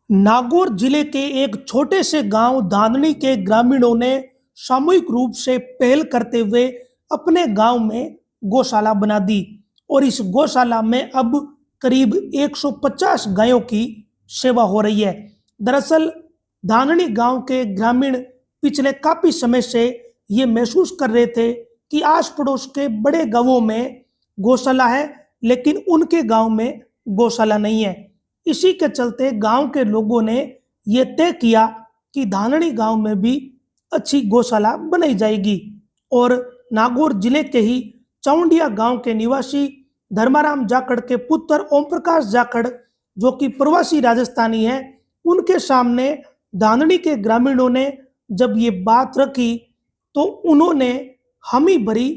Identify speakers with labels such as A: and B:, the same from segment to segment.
A: नागौर जिले के एक छोटे से गांव धाननी के ग्रामीणों ने सामूहिक रूप से पहल करते हुए अपने गांव में गौशाला बना दी और इस गौशाला में अब करीब 150 गायों की सेवा हो रही है। दरअसल धाननी गांव के ग्रामीण पिछले काफी समय से ये महसूस कर रहे थे कि आस पड़ोस के बड़े गांवों में गौशाला है, लेकिन उनके गांव में गौशाला नहीं है। इसी के चलते गांव के लोगों ने यह तय किया कि धाननी गांव में भी अच्छी गौशाला बनाई जाएगी और नागौर जिले के ही चौंडिया गांव के निवासी धर्माराम जाखड़ के पुत्र ओम प्रकाश जाखड़, जो कि प्रवासी राजस्थानी हैं, उनके सामने धाननी के ग्रामीणों ने जब ये बात रखी तो उन्होंने हामी भरी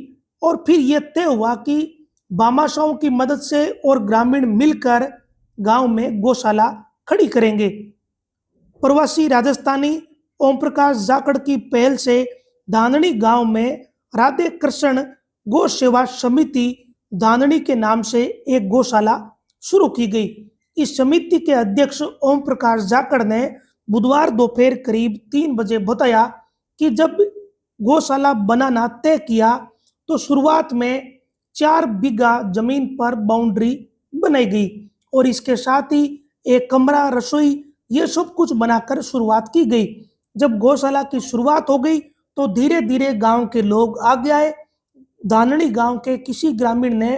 A: और फिर यह तय हुआ कि भामाशाहों की मदद से और ग्रामीण मिलकर गांव में गौशाला खड़ी करेंगे। प्रवासी राजस्थानी ओम प्रकाश जाखड़ की पहल से धाननी गांव में राधे कृष्ण गौ सेवा समिति धाननी के नाम से एक गौशाला शुरू की गई। इस समिति के अध्यक्ष ओम प्रकाश जाखड़ ने बुधवार दोपहर करीब 3 बजे बताया कि जब गौशाला बनाना तय किया तो शुरुआत में 4 बीघा जमीन पर बाउंड्री बनाई गई और इसके साथ ही एक कमरा, रसोई, ये सब कुछ बनाकर शुरुआत की गई। जब गौशाला की शुरुआत हो गई तो धीरे धीरे गांव के लोग आगे आए। धाननी गांव के किसी ग्रामीण ने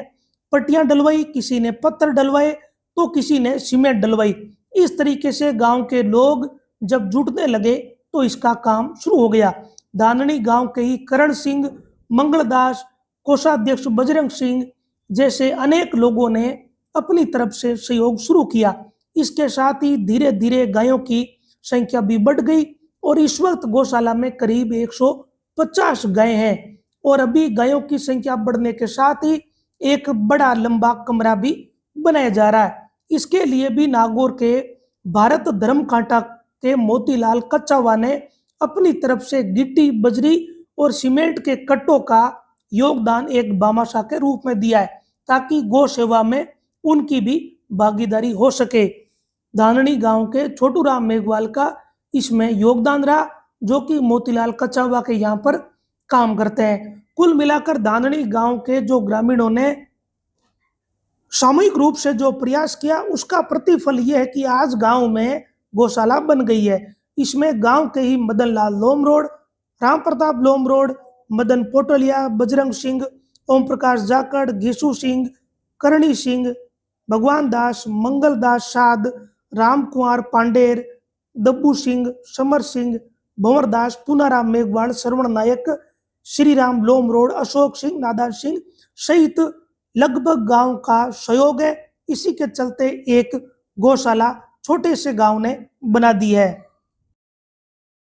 A: पट्टियां डलवाई, किसी ने पत्थर डलवाए तो किसी ने सीमेंट डलवाई। इस तरीके से गांव के लोग जब जुटने लगे तो इसका काम शुरू हो गया। धाननी गांव के ही करण सिंह, मंगलदास, कोषाध्यक्ष बजरंग सिंह जैसे अनेक लोगों ने अपनी तरफ से सहयोग शुरू किया। इसके साथ ही धीरे धीरे गायों की संख्या भी बढ़ गई और इस वक्त गौशाला में करीब 150 गायें हैं और अभी गायों की संख्या बढ़ने के साथ ही एक बड़ा लंबा कमरा भी बनाया जा रहा है। इसके लिए भी नागौर के भारत धर्म कांटा के मोतीलाल कच्चावा ने अपनी तरफ से गिट्टी, बजरी और सीमेंट के कट्टों का योगदान एक भामाशाह के रूप में दिया है ताकि गौ सेवा में उनकी भी भागीदारी हो सके। धाननी गांव के छोटू राम मेघवाल का इसमें योगदान रहा, जो कि मोतीलाल कच्चावा के यहाँ पर काम करते हैं। कुल मिलाकर धाननी गांव के जो ग्रामीणों ने सामूहिक रूप से जो प्रयास किया उसका प्रतिफल यह है कि आज गांव में गौशाला बन गई है। इसमें गांव के ही मदन लाल लोमरोड, राम प्रताप लोमरोड, मदन पोटलिया, बजरंग सिंह, ओम प्रकाश जाखड़, घेसू सिंह, करणी सिंह, भगवान दास, मंगल दास साध, राम कुमार पांडेर, दब्बू सिंह, समर सिंह, भंवर दास, पूनाराम मेघवाल, श्रवण नायक, श्री राम लोमरोड, अशोक सिंह, नादान सिंह सहित लगभग गांव का सहयोग है। इसी के चलते एक गौशाला छोटे से गांव ने बना दी है।